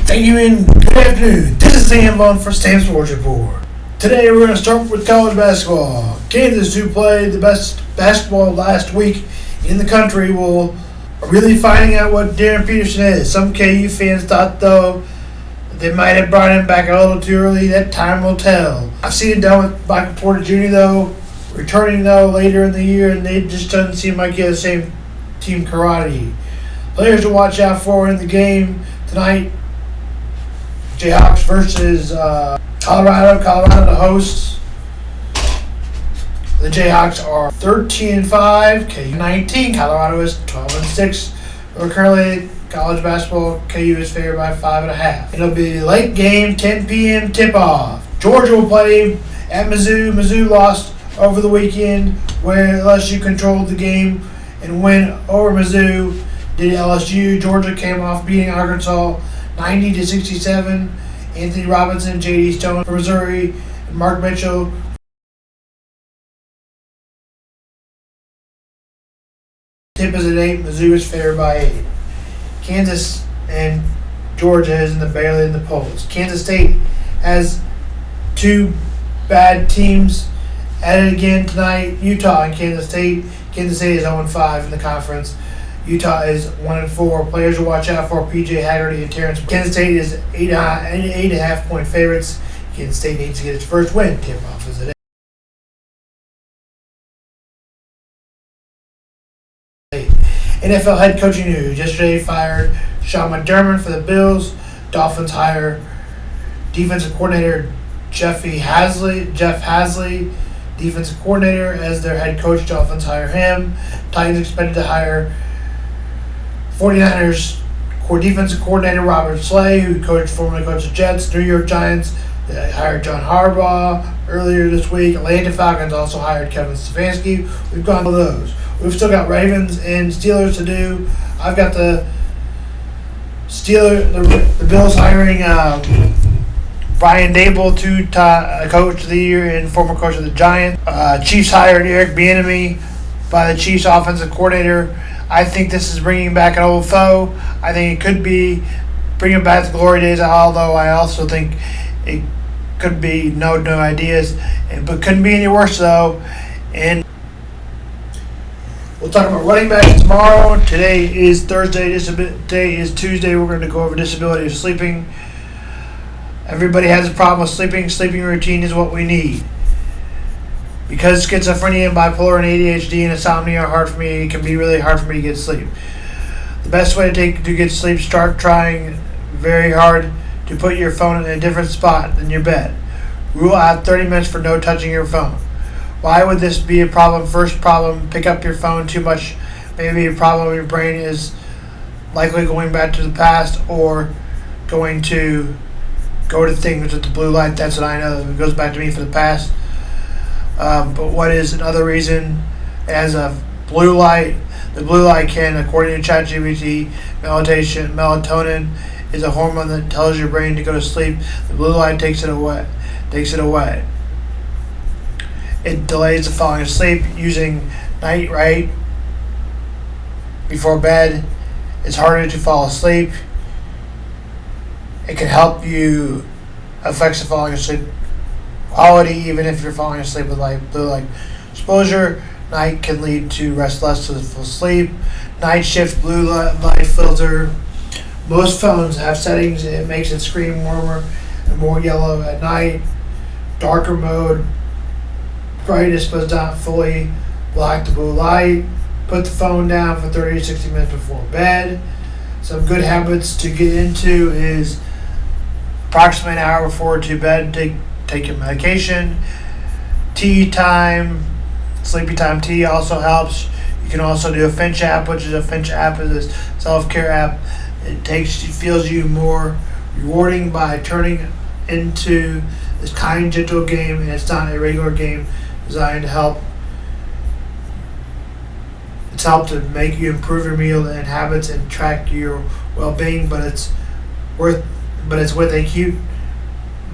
Thank you and good afternoon. This is Sam Bond for Sam Sports Report. Today we're going to start with college basketball. Kansas, who played the best basketball last week in the country, will really finding out what Darren Peterson is. Some KU fans thought, though, they might have brought him back a little too early. That time will tell. I've seen it done with Michael Porter Jr., though, returning, though, later in the year, and they just doesn't seem like he has the same team karate. Players to watch out for in the game tonight: Jayhawks versus Colorado. Colorado, the hosts. The Jayhawks are 13-5. KU 19. Colorado is 12-6. We're currently college basketball. KU is favored by 5.5. It'll be a late game, 10 p.m. tip-off. Georgia will play at Mizzou. Mizzou lost over the weekend, where LSU controlled the game and win over Mizzou. Did LSU. Georgia came off beating Arkansas 90-67. Anthony Robinson, J.D. Stone for Missouri, and Mark Mitchell. Tip is at 8. Mizzou is favored by 8. Kansas and Georgia is barely in the polls. Kansas State has two bad teams at it again tonight. Utah and Kansas State. Kansas State is 0-5 in the conference. Utah is 1-4. Players to watch out for: P.J. Haggerty and Terrence. Kansas State is 8.5 point favorites. Kansas State needs to get its first win. Tip-off is at 8. NFL head coaching news: yesterday fired Sean McDermott for the Bills. Dolphins hire defensive coordinator Jeff Hasley, defensive coordinator, as their head coach. Dolphins hire him. Titans expected to hire 49ers defensive coordinator Robert Slay, who formerly coached the Jets. New York Giants hired John Harbaugh earlier this week. Atlanta Falcons also hired Kevin Stefanski. We've gone to those. We've still got Ravens and Steelers to do. I've got the Bills hiring Brian Dable, coach of the year and former coach of the Giants. Chiefs hired Eric Binmey by the Chiefs offensive coordinator. I think this is bringing back an old foe. I think it could be bringing back the glory days, although I also think it could be no ideas, but couldn't be any worse, though. And we'll talk about running backs tomorrow. Today is Thursday. Today is Tuesday. We're going to go over disability of sleeping. Everybody has a problem with sleeping. Sleeping routine is what we need. Because schizophrenia and bipolar and ADHD and insomnia are hard for me, it can be really hard for me to get sleep. The best way to get sleep: start trying very hard to put your phone in a different spot than your bed. Rule out 30 minutes for no touching your phone. Why would this be a problem? First problem: pick up your phone too much. Maybe a problem your brain is likely going back to the past, or going to go to things with the blue light. That's what I know. It goes back to me for the past. But what is another reason? As a blue light, the blue light can, according to ChatGPT, melatonin is a hormone that tells your brain to go to sleep. The blue light takes it away. It delays the falling asleep. Using night right before bed, it's harder to fall asleep. It can help you affect the falling asleep quality, even if you're falling asleep with blue light exposure. Night can lead to restlessful sleep. Night shift blue light filter. Most phones have settings. It makes the screen warmer and more yellow at night. Darker mode. Brightness does not fully block the blue light. Put the phone down for 30 to 60 minutes before bed. Some good habits to get into is approximately an hour before to bed, take your medication. Tea time, sleepy time tea also helps. You can also do a Finch app, which is a self-care app. It feels you more rewarding by turning into this kind, gentle game, and it's not a regular game designed to help. It's helped to make you improve your meal and habits and track your well-being, but it's with a cute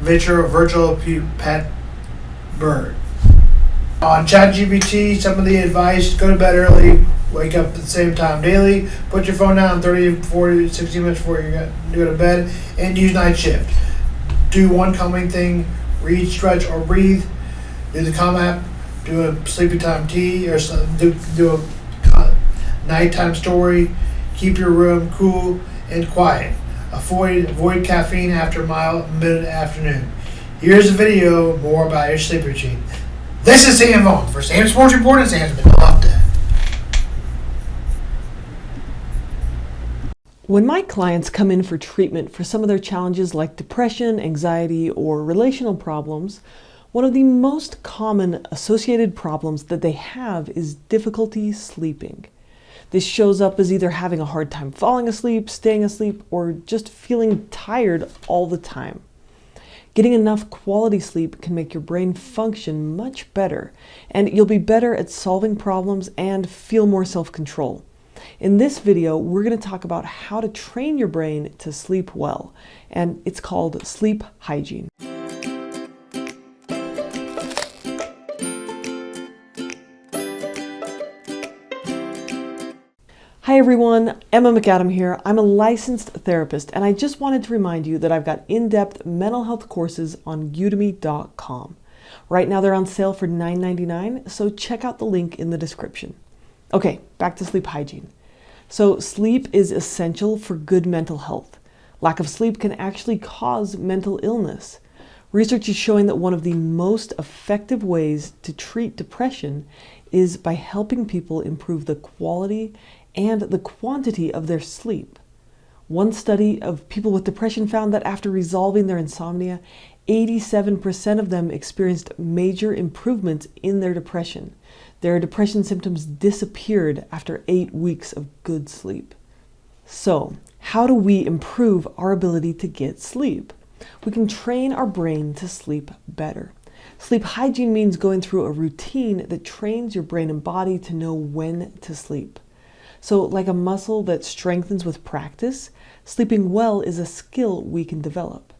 virtual pet bird. On ChatGPT, some of the advice: go to bed early, wake up at the same time daily, put your phone down 30, 40, 60 minutes before you go to bed, and use night shift. Do one calming thing: read, stretch, or breathe. Do the Calm app. Do a sleepy time tea, or do a nighttime story. Keep your room cool and quiet. Avoid caffeine after mid-afternoon. Here's a video more about your sleep routine. This is Sam Vaughn for Sam Sports Report and Sam's Mental Health Day. When my clients come in for treatment for some of their challenges like depression, anxiety, or relational problems, one of the most common associated problems that they have is difficulty sleeping. This shows up as either having a hard time falling asleep, staying asleep, or just feeling tired all the time. Getting enough quality sleep can make your brain function much better, and you'll be better at solving problems and feel more self-control. In this video, we're going to talk about how to train your brain to sleep well, and it's called sleep hygiene. Hi everyone, Emma McAdam here. I'm a licensed therapist, and I just wanted to remind you that I've got in-depth mental health courses on udemy.com. Right now they're on sale for $9.99, so check out the link in the description. Okay, back to sleep hygiene. So sleep is essential for good mental health. Lack of sleep can actually cause mental illness. Research is showing that one of the most effective ways to treat depression is by helping people improve the quality and the quantity of their sleep. One study of people with depression found that after resolving their insomnia, 87% of them experienced major improvements in their depression. Their depression symptoms disappeared after 8 weeks of good sleep. So, how do we improve our ability to get sleep? We can train our brain to sleep better. Sleep hygiene means going through a routine that trains your brain and body to know when to sleep. So, like a muscle that strengthens with practice, sleeping well is a skill we can develop.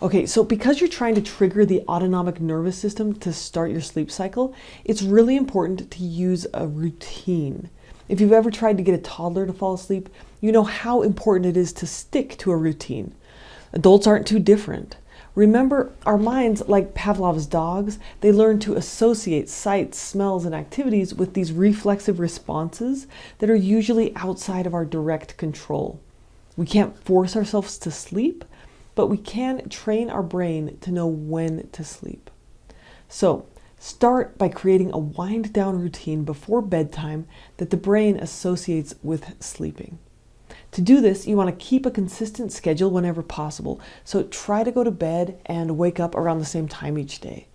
Okay, so because you're trying to trigger the autonomic nervous system to start your sleep cycle, it's really important to use a routine. If you've ever tried to get a toddler to fall asleep, you know how important it is to stick to a routine. Adults aren't too different. Remember, our minds, like Pavlov's dogs, they learn to associate sights, smells, and activities with these reflexive responses that are usually outside of our direct control. We can't force ourselves to sleep, but we can train our brain to know when to sleep. So, start by creating a wind-down routine before bedtime that the brain associates with sleeping. To do this, you want to keep a consistent schedule whenever possible, so try to go to bed and wake up around the same time each day.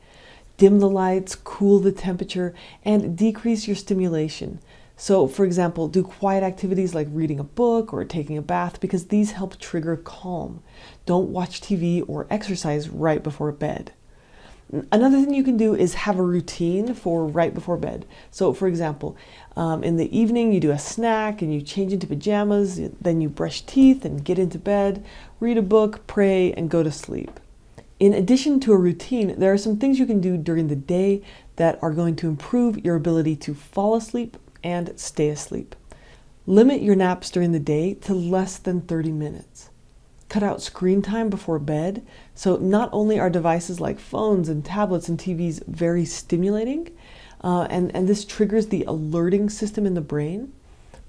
Dim the lights, cool the temperature, and decrease your stimulation. So, for example, do quiet activities like reading a book or taking a bath because these help trigger calm. Don't watch TV or exercise right before bed. Another thing you can do is have a routine for right before bed. So, for example, in the evening you do a snack and you change into pajamas, then you brush teeth and get into bed, read a book, pray, and go to sleep. In addition to a routine, there are some things you can do during the day that are going to improve your ability to fall asleep and stay asleep. Limit your naps during the day to less than 30 minutes. Cut out screen time before bed. So not only are devices like phones and tablets and TVs very stimulating, and this triggers the alerting system in the brain,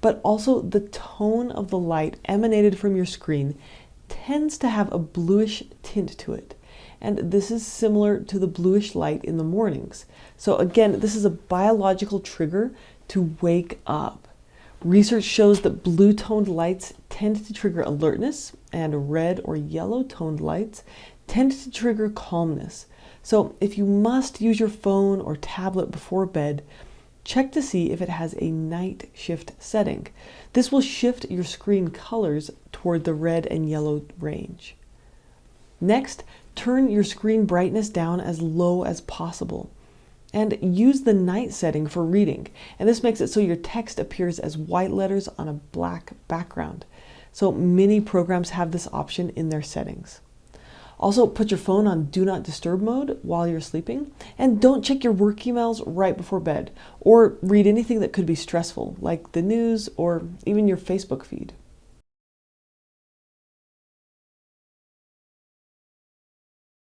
but also the tone of the light emanated from your screen tends to have a bluish tint to it. And this is similar to the bluish light in the mornings. So again, this is a biological trigger to wake up. Research shows that blue-toned lights tend to trigger alertness, and red or yellow-toned lights tend to trigger calmness. So if you must use your phone or tablet before bed, check to see if it has a night shift setting. This will shift your screen colors toward the red and yellow range. Next, turn your screen brightness down as low as possible. And use the night setting for reading. And this makes it so your text appears as white letters on a black background. So many programs have this option in their settings. Also, put your phone on Do Not Disturb mode while you're sleeping, and don't check your work emails right before bed, or read anything that could be stressful, like the news or even your Facebook feed.